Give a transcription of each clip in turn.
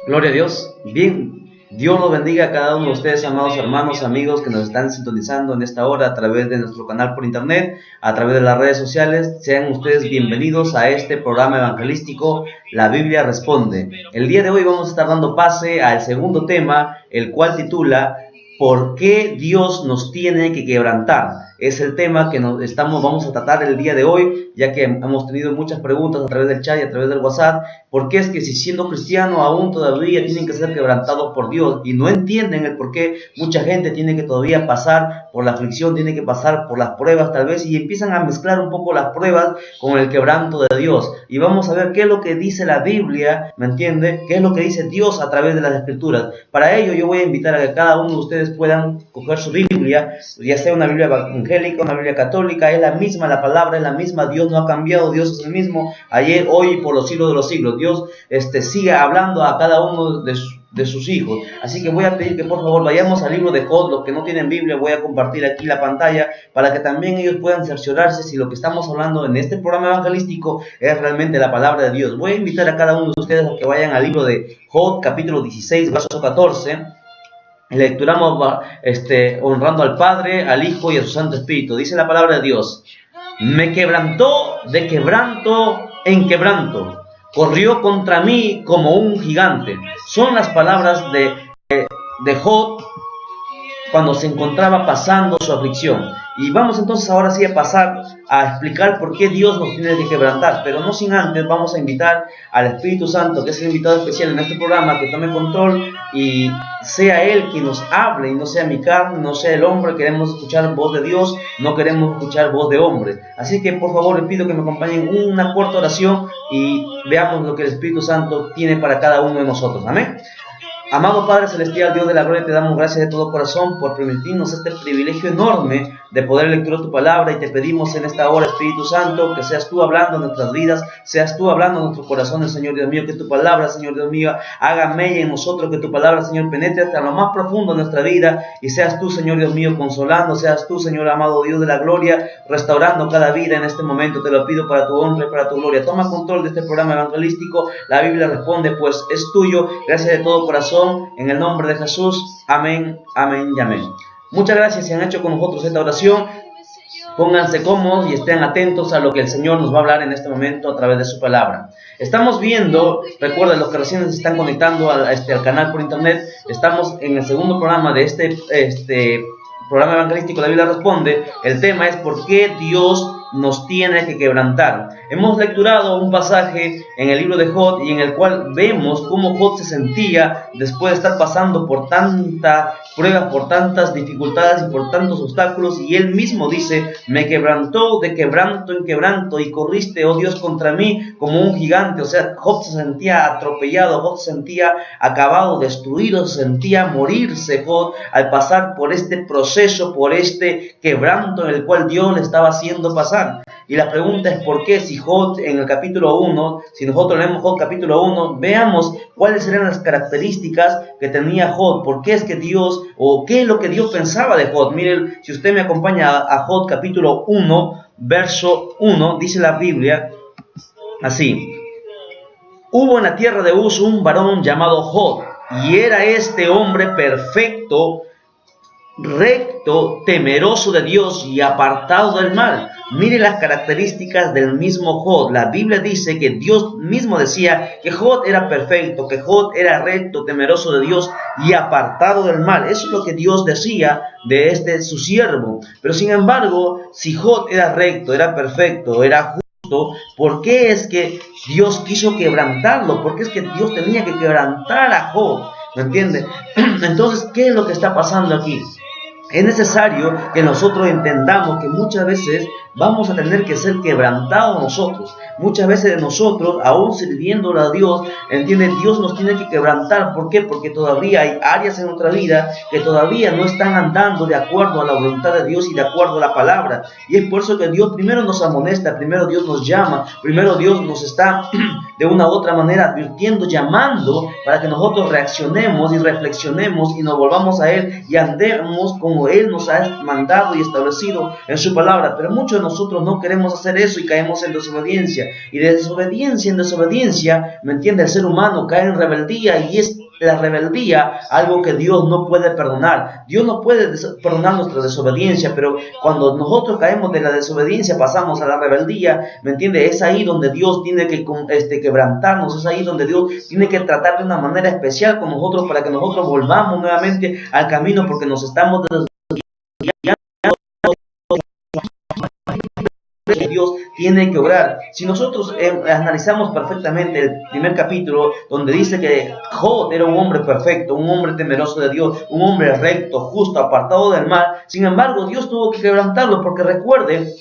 Gloria a Dios. Bien, Dios los bendiga a cada uno de ustedes, amados hermanos, amigos que nos están sintonizando en esta hora a través de nuestro canal por internet, a través de las redes sociales. Sean ustedes bienvenidos a este programa evangelístico, La Biblia Responde. El día de hoy vamos a estar dando pase al segundo tema, el cual titula ¿Por qué Dios nos tiene que quebrantar? Es el tema que vamos a tratar el día de hoy, ya que hemos tenido muchas preguntas a través del chat y a través del WhatsApp. ¿Por qué es que si siendo cristiano aún todavía tienen que ser quebrantados por Dios? Y no entienden el por qué mucha gente tiene que todavía pasar por la aflicción, tiene que pasar por las pruebas tal vez, y empiezan a mezclar un poco las pruebas con el quebranto de Dios. Y vamos a ver qué es lo que dice la Biblia, ¿me entiende? ¿Qué es lo que dice Dios a través de las Escrituras? Para ello yo voy a invitar a que cada uno de ustedes puedan coger su Biblia, ya sea una Biblia evangélica, una Biblia católica, es la misma, la palabra es la misma, Dios no ha cambiado, Dios es el mismo, ayer, hoy y por los siglos de los siglos. Dios sigue hablando a cada uno de sus hijos. Así que voy a pedir que por favor vayamos al libro de Job. Los que no tienen Biblia, voy a compartir aquí la pantalla para que también ellos puedan cerciorarse si lo que estamos hablando en este programa evangelístico es realmente la palabra de Dios. Voy a invitar a cada uno de ustedes a que vayan al libro de Job, capítulo 16, verso 14. Lecturamos honrando al Padre, al Hijo y a su Santo Espíritu. Dice la palabra de Dios: me quebrantó de quebranto en quebranto, corrió contra mí como un gigante. Son las palabras de Job cuando se encontraba pasando su aflicción. Y vamos entonces ahora sí a pasar a explicar por qué Dios nos tiene que quebrantar. Pero no sin antes vamos a invitar al Espíritu Santo, que es el invitado especial en este programa, que tome control y sea Él quien nos hable y no sea mi carne, no sea el hombre. Queremos escuchar voz de Dios, no queremos escuchar voz de hombre. Así que por favor les pido que me acompañen en una corta oración y veamos lo que el Espíritu Santo tiene para cada uno de nosotros. Amén. Amado Padre Celestial, Dios de la gloria, te damos gracias de todo corazón por permitirnos este privilegio enorme de poder lecturar tu palabra, y te pedimos en esta hora, Espíritu Santo, que seas tú hablando en nuestras vidas, seas tú hablando en nuestros corazones, Señor Dios mío, que tu palabra, Señor Dios mío, haga mella en nosotros, que tu palabra, Señor, penetre hasta lo más profundo de nuestra vida, y seas tú, Señor Dios mío, consolando, seas tú, Señor amado Dios de la gloria, restaurando cada vida en este momento. Te lo pido para tu honra y para tu gloria. Toma control de este programa evangelístico. La Biblia Responde, pues es tuyo. Gracias de todo corazón, en el nombre de Jesús. Amén, amén y amén. Muchas gracias si han hecho con nosotros esta oración. Pónganse cómodos y estén atentos a lo que el Señor nos va a hablar en este momento a través de su palabra. Estamos viendo, recuerden los que recién se están conectando al canal por internet, estamos en el segundo programa de este programa evangelístico La Biblia Responde. El tema es ¿por qué Dios nos tiene que quebrantar? Hemos lecturado un pasaje en el libro de Job, y en el cual vemos cómo Job se sentía después de estar pasando por tanta prueba, por tantas dificultades y por tantos obstáculos, y él mismo dice: me quebrantó de quebranto en quebranto, y corriste, oh Dios, contra mí como un gigante. O sea, Job se sentía atropellado, Job se sentía acabado, destruido, se sentía morirse Job al pasar por este proceso, por este quebranto en el cual Dios le estaba haciendo pasar. Y la pregunta es ¿por qué? Si Job en el capítulo 1, si nosotros leemos Job capítulo 1, veamos cuáles eran las características que tenía Job. ¿Por qué es que Dios, o qué es lo que Dios pensaba de Job? Miren, si usted me acompaña a Job capítulo 1, verso 1, dice la Biblia así: hubo en la tierra de Uz un varón llamado Job, y era este hombre perfecto, recto, temeroso de Dios y apartado del mal. Mire las características del mismo Job. La Biblia dice que Dios mismo decía que Job era perfecto, que Job era recto, temeroso de Dios y apartado del mal. Eso es lo que Dios decía de su siervo. Pero sin embargo, si Job era recto, era perfecto, era justo, ¿por qué es que Dios quiso quebrantarlo? ¿Por qué es que Dios tenía que quebrantar a Job? ¿Me entiende? Entonces, ¿qué es lo que está pasando aquí? Es necesario que nosotros entendamos que muchas veces vamos a tener que ser quebrantados nosotros. Muchas veces nosotros, aún sirviéndole a Dios, ¿entiende? Dios nos tiene que quebrantar. ¿Por qué? Porque todavía hay áreas en nuestra vida que todavía no están andando de acuerdo a la voluntad de Dios y de acuerdo a la palabra. Y es por eso que Dios primero nos amonesta, primero Dios nos llama, primero Dios nos está de una u otra manera advirtiendo, llamando, para que nosotros reaccionemos y reflexionemos y nos volvamos a Él y andemos como Él nos ha mandado y establecido en su palabra. Pero muchos de nosotros no queremos hacer eso y caemos en desobediencia. Y de desobediencia en desobediencia, ¿me entiende? El ser humano cae en rebeldía, y es la rebeldía algo que Dios no puede perdonar. Dios no puede perdonar nuestra desobediencia, pero cuando nosotros caemos de la desobediencia, pasamos a la rebeldía, ¿me entiende? Es ahí donde Dios tiene que quebrantarnos, es ahí donde Dios tiene que tratar de una manera especial con nosotros para que nosotros volvamos nuevamente al camino, porque nos estamos desviando. Dios tiene que obrar. Si nosotros analizamos perfectamente el primer capítulo, donde dice que Job era un hombre perfecto, un hombre temeroso de Dios, un hombre recto, justo, apartado del mal, sin embargo Dios tuvo que quebrantarlo, porque recuerde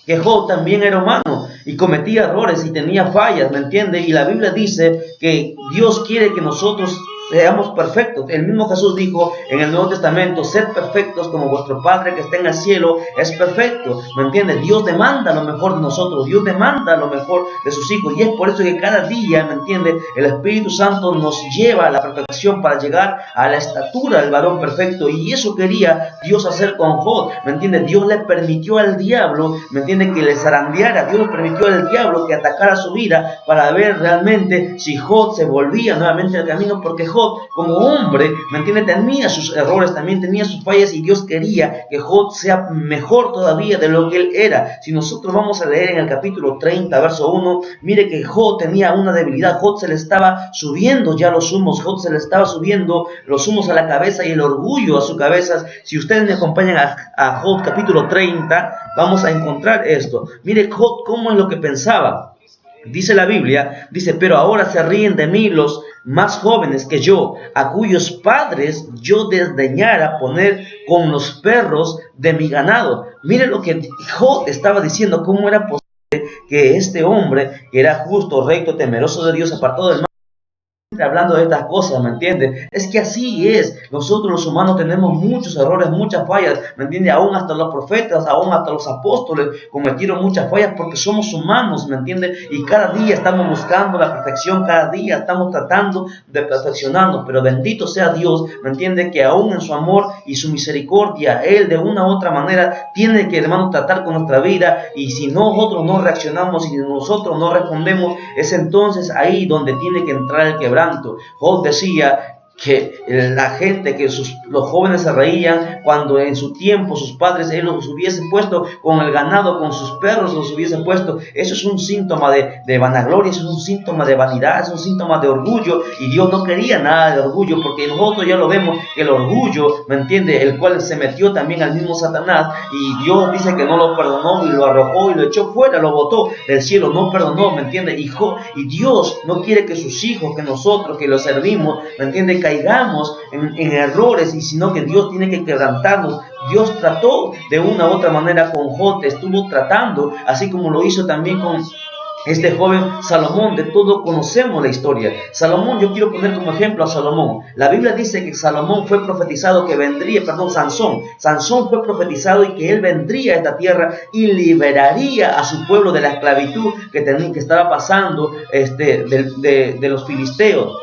que Job también era humano y cometía errores y tenía fallas, ¿me entiende? Y la Biblia dice que Dios quiere que nosotros seamos perfectos. El mismo Jesús dijo en el Nuevo Testamento: sed perfectos como vuestro Padre que está en el cielo es perfecto, ¿me entiendes? Dios demanda lo mejor de nosotros, Dios demanda lo mejor de sus hijos, y es por eso que cada día, ¿me entiendes?, el Espíritu Santo nos lleva a la perfección para llegar a la estatura del varón perfecto. Y eso quería Dios hacer con Job, ¿me entiendes? Dios le permitió al diablo, ¿me entiendes?, que le zarandeara. Dios le permitió al diablo que atacara su vida para ver realmente si Job se volvía nuevamente al camino, porque Job, como hombre, ¿me entiende?, tenía sus errores, también tenía sus fallas, y Dios quería que Job sea mejor todavía de lo que él era. Si nosotros vamos a leer en el capítulo 30, verso 1, mire que Job tenía una debilidad. Job se le estaba subiendo ya los humos, Job se le estaba subiendo los humos a la cabeza y el orgullo a su cabeza. Si ustedes me acompañan a Job capítulo 30, vamos a encontrar esto. Mire Job cómo es lo que pensaba. Dice la Biblia, dice: pero ahora se ríen de mí los más jóvenes que yo, a cuyos padres yo desdeñara poner con los perros de mi ganado. Mire lo que Job estaba diciendo: cómo era posible que este hombre, que era justo, recto, temeroso de Dios, apartado del mal, hablando de estas cosas, ¿me entiendes? Es que así es. Nosotros los humanos tenemos muchos errores, muchas fallas, ¿me entiendes? Aún hasta los profetas, aún hasta los apóstoles cometieron muchas fallas, porque somos humanos, ¿me entiendes? Y cada día estamos buscando la perfección, cada día estamos tratando de perfeccionarnos, pero bendito sea Dios, ¿me entiendes?, que aún en su amor y su misericordia, Él de una u otra manera tiene que, hermano, tratar con nuestra vida. Y si nosotros no reaccionamos, y si nosotros no respondemos, es entonces ahí donde tiene que entrar el quebranto. Job decía que la gente, que los jóvenes se reían cuando en su tiempo sus padres él los hubiesen puesto con el ganado, con sus perros los hubiesen puesto. Eso es un síntoma de vanagloria, eso es un síntoma de vanidad, es un síntoma de orgullo, y Dios no quería nada de orgullo, porque nosotros ya lo vemos, que el orgullo, ¿me entiende?, el cual se metió también al mismo Satanás, y Dios dice que no lo perdonó y lo arrojó y lo echó fuera, lo botó del cielo, no perdonó, ¿me entiende? Y Dios no quiere que sus hijos, que nosotros que los servimos, ¿me entiende?, caigamos en errores, y sino que Dios tiene que quebrantarnos. Dios trató de una u otra manera con Job, estuvo tratando, así como lo hizo también con este joven Salomón. De todo conocemos la historia. Salomón, yo quiero poner como ejemplo a Salomón. La Biblia dice que Salomón fue profetizado que vendría, Sansón fue profetizado y que él vendría a esta tierra y liberaría a su pueblo de la esclavitud que estaba pasando de los filisteos.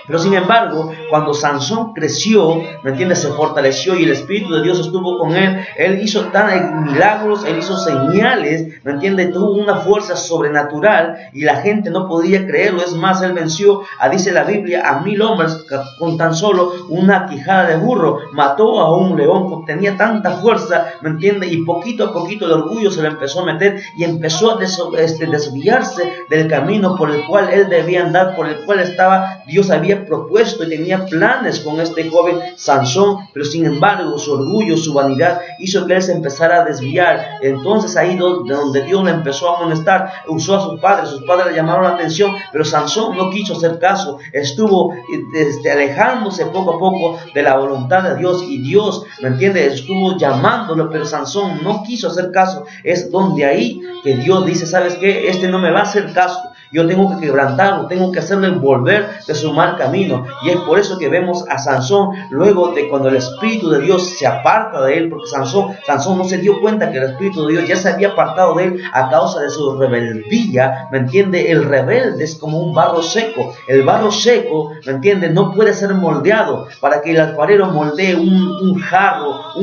Pero sin embargo, cuando Sansón creció, ¿me entiendes?, se fortaleció y el Espíritu de Dios estuvo con él. Él hizo milagros, él hizo señales, ¿me entiendes?, tuvo una fuerza sobrenatural y la gente no podía creerlo. Es más, él venció, dice la Biblia, a 1000 hombres con tan solo una quijada de burro. Mató a un león, tenía tanta fuerza, ¿me entiendes?, y poquito a poquito el orgullo se le empezó a meter y empezó a desviarse del camino por el cual él debía andar, por el cual Dios había propuesto y tenía planes con este joven Sansón. Pero sin embargo su orgullo, su vanidad hizo que él se empezara a desviar. Entonces ahí donde Dios le empezó a amonestar, usó a sus padres le llamaron la atención, pero Sansón no quiso hacer caso, estuvo alejándose poco a poco de la voluntad de Dios, y Dios, ¿me entiendes?, estuvo llamándolo, pero Sansón no quiso hacer caso. Es donde ahí que Dios dice: ¿sabes qué? No me va a hacer caso. yo tengo que quebrantarlo, tengo que hacerle volver de su mal camino. Y es por eso que vemos a Sansón, luego de cuando el Espíritu de Dios se aparta de él, porque Sansón no se dio cuenta que el Espíritu de Dios ya se había apartado de él a causa de su rebeldía, ¿me entiende? El rebelde es como un barro seco. El barro seco, ¿me entiende? No puede ser moldeado. Para que el alfarero moldee un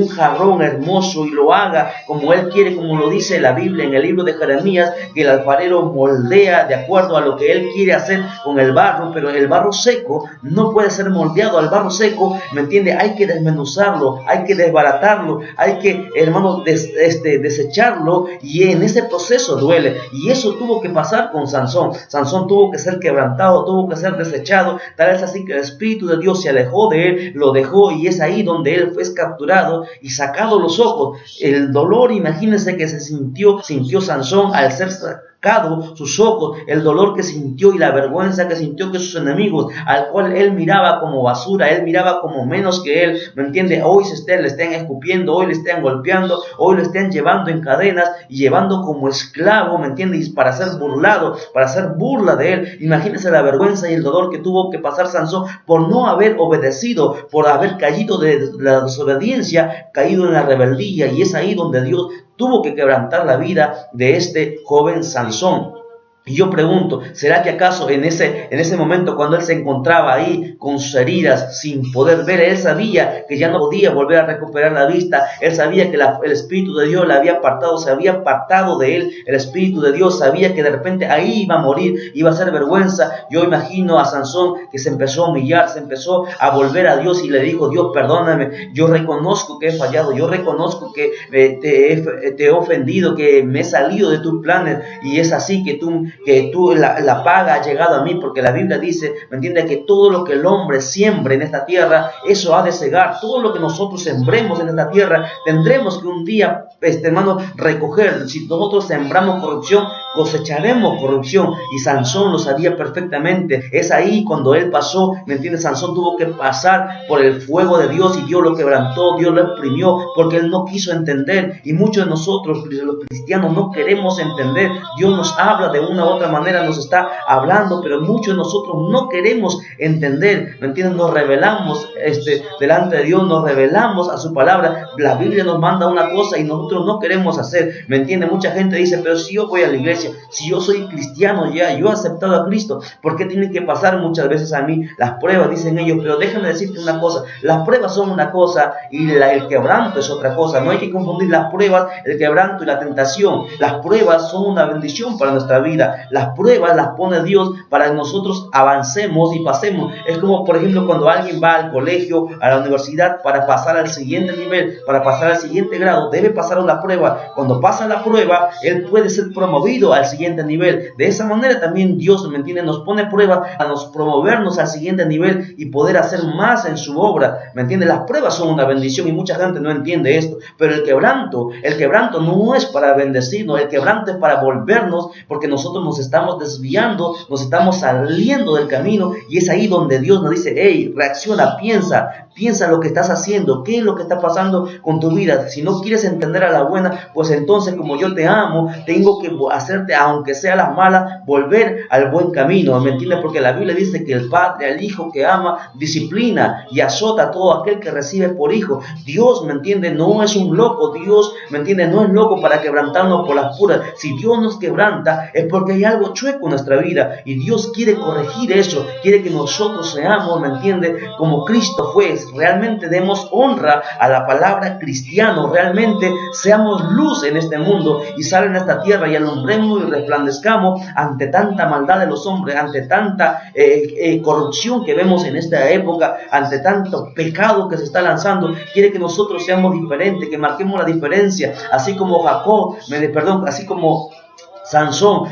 jarrón hermoso y lo haga como él quiere, como lo dice la Biblia en el libro de Jeremías, que el alfarero moldea de acuerdo a lo que él quiere hacer con el barro, pero el barro seco no puede ser moldeado. Al barro seco, ¿me entiende? Hay que desmenuzarlo, hay que desbaratarlo, hay que, hermano, desecharlo, y en ese proceso duele. Y eso tuvo que pasar con Sansón. Sansón tuvo que ser quebrantado, tuvo que ser desechado. Tal es así que el Espíritu de Dios se alejó de él, lo dejó, y es ahí donde él fue capturado y sacado los ojos. El dolor, imagínense que sintió Sansón al ser sacado sus ojos, el dolor que sintió y la vergüenza que sintió que sus enemigos, al cual él miraba como basura, él miraba como menos que él, ¿me entiende? Hoy le estén escupiendo, hoy le estén golpeando, hoy le estén llevando en cadenas y llevando como esclavo, ¿me entiende? Y para ser burlado, para hacer burla de él. Imagínense la vergüenza y el dolor que tuvo que pasar Sansón por no haber obedecido, por haber caído de la desobediencia, caído en la rebeldía, y es ahí donde Dios tuvo que quebrantar la vida de este joven Sansón. Y yo pregunto, ¿será que acaso en ese momento, cuando él se encontraba ahí con sus heridas, sin poder ver, él sabía que ya no podía volver a recuperar la vista? Él sabía que el Espíritu de Dios le había apartado, se había apartado de él. El Espíritu de Dios sabía que de repente ahí iba a morir, iba a ser vergüenza. Yo imagino a Sansón que se empezó a humillar, se empezó a volver a Dios y le dijo: Dios, perdóname, yo reconozco que he fallado, yo reconozco que te he ofendido, que me he salido de tus planes, y es así que la paga ha llegado a mí, porque la Biblia dice, ¿me entiende?, que todo lo que el hombre siembre en esta tierra, eso ha de cegar. Todo lo que nosotros sembremos en esta tierra, tendremos que un día, hermano, recoger. Si nosotros sembramos corrupción, cosecharemos corrupción, y Sansón lo sabía perfectamente. Es ahí cuando él pasó, ¿me entiendes? Sansón tuvo que pasar por el fuego de Dios, y Dios lo quebrantó, Dios lo exprimió, porque él no quiso entender. Y muchos de nosotros, los cristianos, no queremos entender. Dios nos habla de una u otra manera, nos está hablando, pero muchos de nosotros no queremos entender, ¿me entiendes? Nos rebelamos delante de Dios, nos rebelamos a su palabra. La Biblia nos manda una cosa y nosotros no queremos hacer, ¿me entiendes? Mucha gente dice: pero si yo voy a la iglesia, si yo soy cristiano ya, yo he aceptado a Cristo, ¿por qué tienen que pasar muchas veces a mí las pruebas? Dicen ellos. Pero déjame decirte una cosa: las pruebas son una cosa y el quebranto es otra cosa. No hay que confundir las pruebas, el quebranto y la tentación. Las pruebas son una bendición para nuestra vida. Las pruebas las pone Dios para que nosotros avancemos y pasemos. Es como, por ejemplo, cuando alguien va al colegio, a la universidad, para pasar al siguiente nivel, para pasar al siguiente grado, debe pasar una prueba. Cuando pasa la prueba, él puede ser promovido al siguiente nivel. De esa manera también Dios, ¿me entiende?, nos pone prueba a nos promovernos al siguiente nivel y poder hacer más en su obra, ¿me entiende? Las pruebas son una bendición y mucha gente no entiende esto. Pero el quebranto no es para bendecirnos, el quebranto es para volvernos, porque nosotros nos estamos desviando, nos estamos saliendo del camino, y es ahí donde Dios nos dice: hey, reacciona, piensa lo que estás haciendo, qué es lo que está pasando con tu vida. Si no quieres entender a la buena, pues entonces, como yo te amo, tengo que hacerte, aunque sea las malas, volver al buen camino, ¿me entiendes? Porque la Biblia dice que el padre al hijo que ama disciplina y azota a todo aquel que recibe por hijo. Dios, ¿me entiende?, no es un loco. Dios, ¿me entiende?, no es loco para quebrantarnos por las puras. Si Dios nos quebranta, es porque hay algo chueco en nuestra vida, y Dios quiere corregir eso, quiere que nosotros seamos, ¿me entiende?, como Cristo fue. Realmente demos honra a la palabra cristiano, realmente seamos luz en este mundo y sal en esta tierra, y alumbremos y resplandezcamos ante tanta maldad de los hombres, ante tanta corrupción que vemos en esta época, ante tanto pecado que se está lanzando. Quiere que nosotros seamos diferentes, que marquemos la diferencia, así como así como Sansón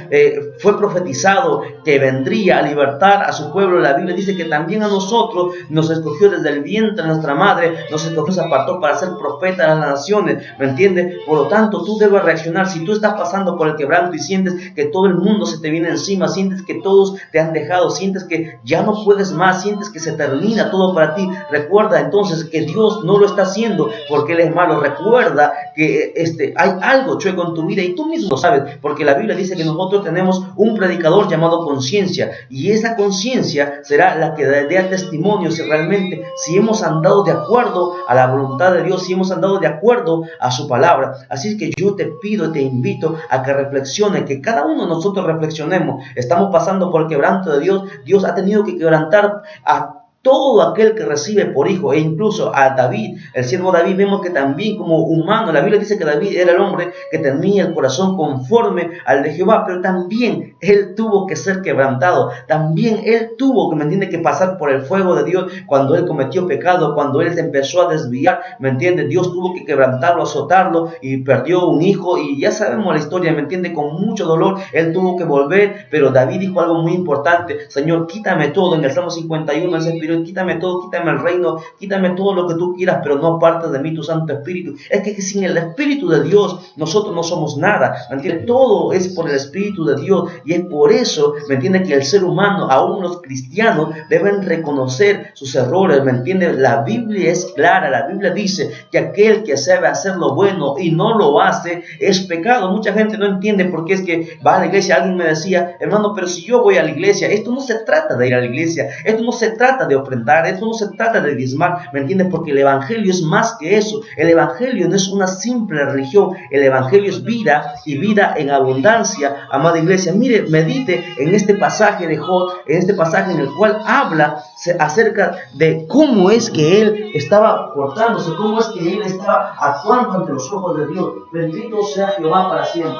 fue profetizado que vendría a libertar a su pueblo. La Biblia dice que también a nosotros nos escogió desde el vientre de nuestra madre, nos escogió, se apartó para ser profeta de las naciones, ¿me entiendes? Por lo tanto, tú debes reaccionar. Si tú estás pasando por el quebranto y sientes que todo el mundo se te viene encima, sientes que todos te han dejado, sientes que ya no puedes más, sientes que se termina todo para ti, recuerda entonces que Dios no lo está haciendo porque Él es malo. Recuerda que hay algo chueco en tu vida y tú mismo lo sabes, porque la Biblia dice que nosotros tenemos un predicador llamado conciencia, y esa conciencia será la que dé testimonio si hemos andado de acuerdo a la voluntad de Dios, si hemos andado de acuerdo a su palabra. Así que yo te pido y te invito a que reflexiones, que cada uno de nosotros reflexionemos. Estamos pasando por el quebranto de Dios. Dios ha tenido que quebrantar a todo aquel que recibe por hijo, e incluso a David, el siervo David. Vemos que también como humano, la Biblia dice que David era el hombre que tenía el corazón conforme al de Jehová, pero también él tuvo que ser quebrantado, también él tuvo que, ¿me entiende?, que pasar por el fuego de Dios cuando él cometió pecado, cuando él se empezó a desviar, ¿me entiende? Dios tuvo que quebrantarlo, azotarlo, y perdió un hijo, y ya sabemos la historia, ¿me entiende? Con mucho dolor él tuvo que volver, pero David dijo algo muy importante: Señor, quítame todo. En el Salmo 51, ese espíritu, quítame todo, quítame el reino, quítame todo lo que tú quieras, pero no apartes de mí tu Santo Espíritu. Es que sin el Espíritu de Dios nosotros no somos nada, ¿me entiendes? Todo es por el Espíritu de Dios, y es por eso, ¿me entiendes?, que el ser humano, aún los cristianos, deben reconocer sus errores, ¿me entiendes? La Biblia es clara, la Biblia dice que aquel que sabe hacer lo bueno y no lo hace es pecado. Mucha gente no entiende por qué es que va a la iglesia. Alguien me decía: hermano, pero si yo voy a la iglesia, esto no se trata de ir a la iglesia, esto no se trata de ofrendar, esto no se trata de diezmar, ¿me entiendes? Porque el evangelio es más que eso. El evangelio no es una simple religión, el evangelio es vida, y vida en abundancia, amada iglesia. Mire, medite en este pasaje de Job, en este pasaje en el cual habla acerca de cómo es que él estaba portándose, cómo es que él estaba actuando ante los ojos de Dios. Bendito sea Jehová para siempre.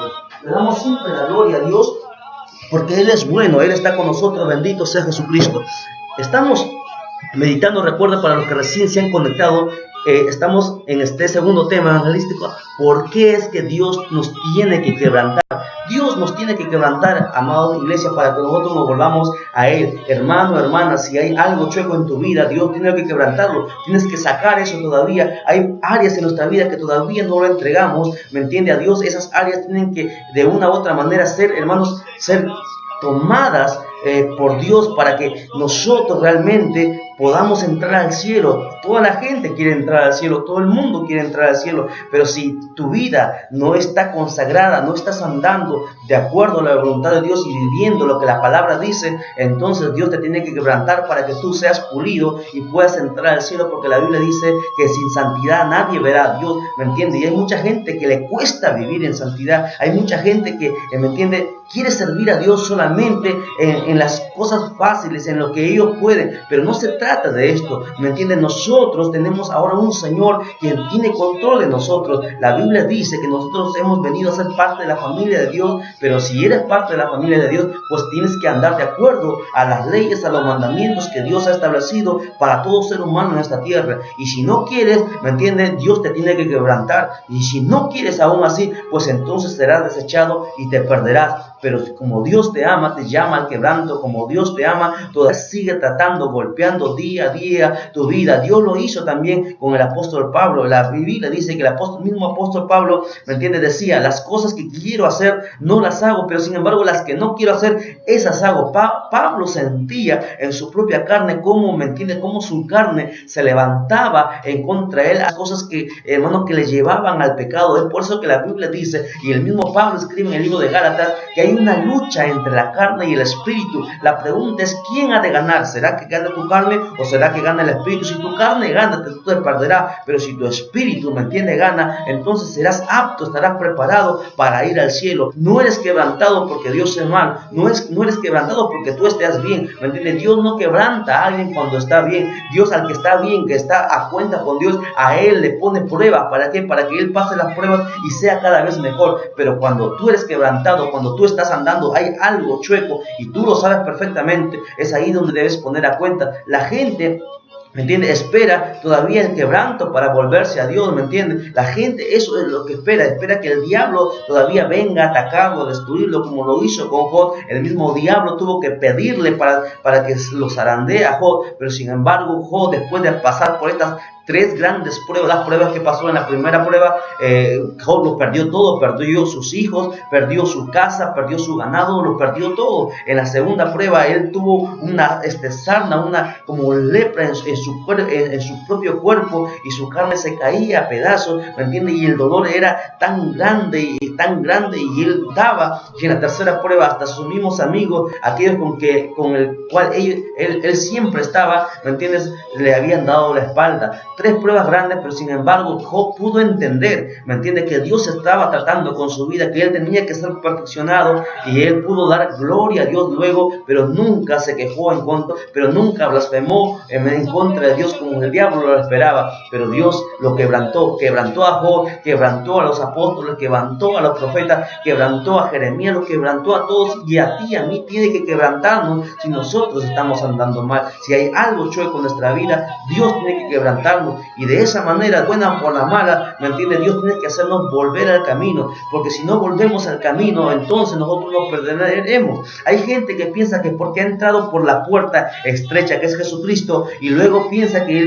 Le damos siempre la gloria a Dios, porque Él es bueno, Él está con nosotros. Bendito sea Jesucristo. Estamos meditando, recuerda, para los que recién se han conectado, estamos en este segundo tema evangelístico: ¿por qué es que Dios nos tiene que quebrantar? Dios nos tiene que quebrantar, amada iglesia, para que nosotros nos volvamos a Él. Hermano, hermana, si hay algo chueco en tu vida, Dios tiene que quebrantarlo. Tienes que sacar eso todavía. Hay áreas en nuestra vida que todavía no lo entregamos, ¿me entiende?, a Dios. Esas áreas tienen que, de una u otra manera, ser, hermanos, ser tomadas por Dios, para que nosotros realmente podamos entrar al cielo. Toda la gente quiere entrar al cielo, todo el mundo quiere entrar al cielo, pero si tu vida no está consagrada, no estás andando de acuerdo a la voluntad de Dios y viviendo lo que la palabra dice, entonces Dios te tiene que quebrantar para que tú seas pulido y puedas entrar al cielo, porque la Biblia dice que sin santidad nadie verá a Dios, ¿me entiende? Y hay mucha gente que le cuesta vivir en santidad. Hay mucha gente que, ¿me entiende?, quiere servir a Dios solamente en las cosas fáciles, en lo que ellos pueden, pero no se trata de esto, ¿me entienden? Nosotros tenemos ahora un Señor quien tiene control de nosotros. La Biblia dice que nosotros hemos venido a ser parte de la familia de Dios, pero si eres parte de la familia de Dios, pues tienes que andar de acuerdo a las leyes, a los mandamientos que Dios ha establecido para todo ser humano en esta tierra. Y si no quieres, ¿me entienden?, Dios te tiene que quebrantar. Y si no quieres aún así, pues entonces serás desechado y te perderás. Pero como Dios te ama, te llama al quebranto. Como Dios te ama, todavía sigue tratando, golpeando día a día tu vida. Dios lo hizo también con el apóstol Pablo. La Biblia dice que el mismo apóstol Pablo, ¿me entiende?, decía: las cosas que quiero hacer no las hago, pero sin embargo las que no quiero hacer, esas hago. Pablo sentía en su propia carne cómo, ¿me entiende?, cómo su carne se levantaba en contra de él, las cosas que, hermanos, que le llevaban al pecado. Es por eso que la Biblia dice, y el mismo Pablo escribe en el libro de Gálatas, que hay una lucha entre la carne y el espíritu. La pregunta es: ¿quién ha de ganar? ¿Será que gana tu carne o será que gana el espíritu? Si tu carne gana, tú te perderás, pero si tu espíritu, ¿me entiende?, gana, entonces serás apto, estarás preparado para ir al cielo. No eres quebrantado porque Dios es mal, no eres quebrantado porque tú estés bien, ¿me entiende? Dios no quebranta a alguien cuando está bien. Dios, al que está bien, que está a cuenta con Dios, a él le pone pruebas. ¿Para qué? Para que él pase las pruebas y sea cada vez mejor. Pero cuando tú eres quebrantado, cuando tú estás andando, hay algo chueco y tú lo sabes perfectamente, es ahí donde debes poner a cuenta. La gente, ¿me entiende?, espera todavía el quebranto para volverse a Dios, ¿me entiende? La gente eso es lo que espera que el diablo todavía venga a atacarlo, a destruirlo, como lo hizo con Job. El mismo diablo tuvo que pedirle para que lo zarandee a Job, pero sin embargo Job, después de pasar por estas tres grandes pruebas. Las pruebas que pasó en la primera prueba, Job lo perdió todo, perdió sus hijos, perdió su casa, perdió su ganado, lo perdió todo. En la segunda prueba, él tuvo una sarna, una como lepra en su propio cuerpo, y su carne se caía a pedazos, ¿me entiendes? Y el dolor era tan grande, y él daba. Y en la tercera prueba, hasta sus mismos amigos, aquellos con el cual él siempre estaba, ¿me entiendes?, le habían dado la espalda. Tres pruebas grandes, pero sin embargo Job pudo entender, ¿me entiendes?, que Dios estaba tratando con su vida, que él tenía que ser perfeccionado, y él pudo dar gloria a Dios luego, pero nunca se quejó en contra, pero nunca blasfemó en contra de Dios como el diablo lo esperaba. Pero Dios lo quebrantó a Job, quebrantó a los apóstoles, quebrantó a los profetas, quebrantó a Jeremías, lo quebrantó a todos, y a ti y a mí tiene que quebrantarnos si nosotros estamos andando mal. Si hay algo chueco en nuestra vida, Dios tiene que quebrantarnos, y de esa manera, buena por la mala, ¿me entiendes?, Dios tiene que hacernos volver al camino, porque si no volvemos al camino, entonces nosotros nos perderemos. Hay gente que piensa que porque ha entrado por la puerta estrecha, que es Jesucristo, y luego piensa que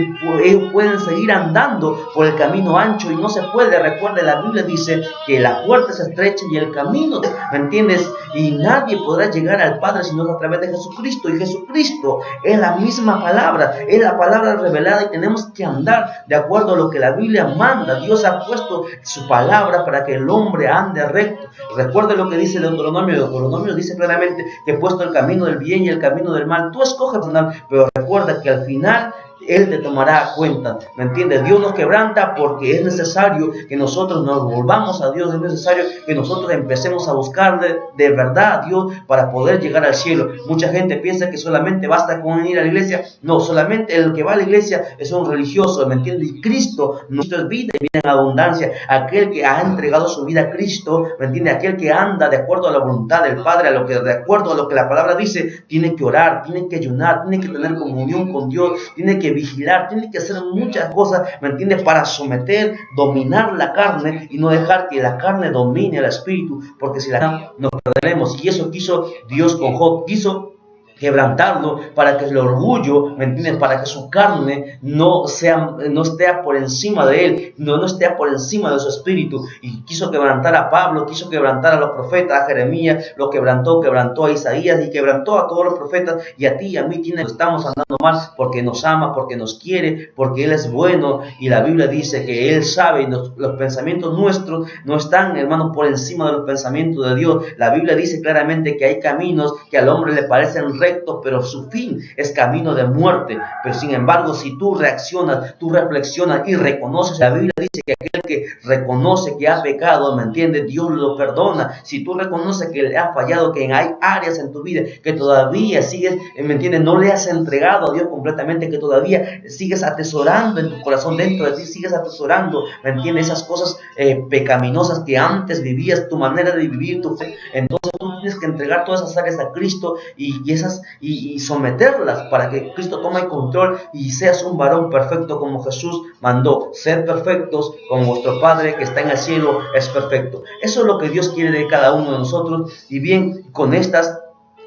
ellos pueden seguir andando por el camino ancho, y no se puede. Recuerde, la Biblia dice que la puerta es estrecha y el camino, ¿me entiendes?, y nadie podrá llegar al Padre sino a través de Jesucristo, y Jesucristo es la misma palabra, es la palabra revelada, y tenemos que andar de acuerdo a lo que la Biblia manda. Dios ha puesto su palabra para que el hombre ande recto. Recuerde lo que dice Deuteronomio. Deuteronomio dice claramente que he puesto el camino del bien y el camino del mal. Tú escoges, pero recuerda que al final Él te tomará cuenta, ¿me entiendes? Dios nos quebranta porque es necesario que nosotros nos volvamos a Dios, es necesario que nosotros empecemos a buscarle de verdad a Dios para poder llegar al cielo. Mucha gente piensa que solamente basta con ir a la iglesia. No, solamente el que va a la iglesia es un religioso, ¿me entiendes? Y Cristo nos es vida y vida en abundancia. Aquel que ha entregado su vida a Cristo, ¿me entiendes? Aquel que anda de acuerdo a la voluntad del Padre, de acuerdo a lo que la palabra dice, tiene que orar, tiene que ayunar, tiene que tener comunión con Dios, tiene que vigilar, tiene que hacer muchas cosas, ¿me entiendes?, para someter, dominar la carne y no dejar que la carne domine al espíritu, porque si la carne nos perderemos. Y eso quiso Dios con Job, quiso quebrantarlo para que el orgullo, ¿me entiendes?, para que su carne no esté por encima de él, no esté por encima de su espíritu. Y quiso quebrantar a Pablo, quiso quebrantar a los profetas, a Jeremías, lo quebrantó a Isaías, y quebrantó a todos los profetas. Y a ti y a mí estamos andando mal porque nos ama, porque nos quiere, porque Él es bueno. Y la Biblia dice que Él sabe, y los pensamientos nuestros no están, hermanos, por encima de los pensamientos de Dios. La Biblia dice claramente que hay caminos que al hombre le parecen rectos, pero su fin es camino de muerte. Pero sin embargo, si tú reaccionas, tú reflexionas y reconoces, la Biblia dice que aquel que reconoce que ha pecado, ¿me entiendes?, Dios lo perdona. Si tú reconoces que le has fallado, que hay áreas en tu vida que todavía sigues, ¿me entiendes?, no le has entregado a Dios completamente, que todavía sigues atesorando en tu corazón, dentro de ti sigues atesorando, ¿me entiendes?, esas cosas pecaminosas que antes vivías, tu manera de vivir, tu fe. Entonces tú tienes que entregar todas esas áreas a Cristo y someterlas para que Cristo tome el control y seas un varón perfecto como Jesús mandó. Ser perfectos como vuestro Padre que está en el cielo es perfecto. Eso es lo que Dios quiere de cada uno de nosotros. Y bien, con estas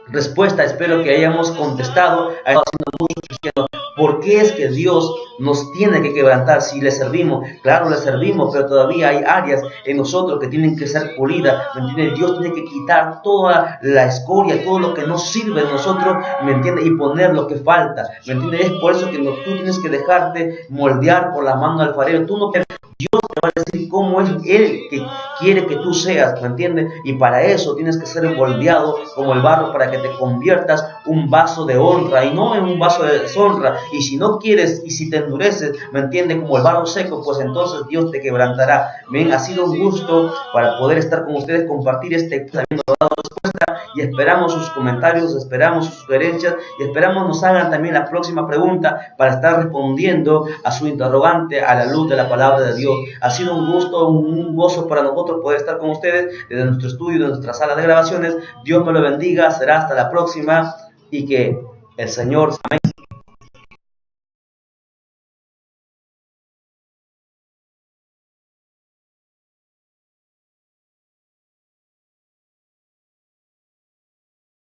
respuestas espero que hayamos contestado a muchos cristianos. ¿Por qué es que Dios nos tiene que quebrantar si le servimos? Claro, le servimos, pero todavía hay áreas en nosotros que tienen que ser pulidas, ¿me entiendes? Dios tiene que quitar toda la escoria, todo lo que no sirve en nosotros, ¿me entiendes?, y poner lo que falta, ¿me entiendes? Es por eso que tú tienes que dejarte moldear por la mano del alfarero. Tú no, Dios te va a decir cómo es Él que quiere que tú seas, ¿me entiendes? Y para eso tienes que ser moldeado como el barro, para que te conviertas un vaso de honra y no en un vaso de deshonra. Y si no quieres, y si te endureces, ¿me entiendes?, como el barro seco, pues entonces Dios te quebrantará. Bien, ha sido un gusto para poder estar con ustedes, compartir este respuesta, y esperamos sus comentarios, esperamos sus sugerencias, y esperamos nos hagan también la próxima pregunta para estar respondiendo a su interrogante a la luz de la palabra de Dios. Ha sido un gusto, un gozo para nosotros poder estar con ustedes desde nuestro estudio, de nuestra sala de grabaciones. Dios me lo bendiga, será hasta la próxima, y que el Señor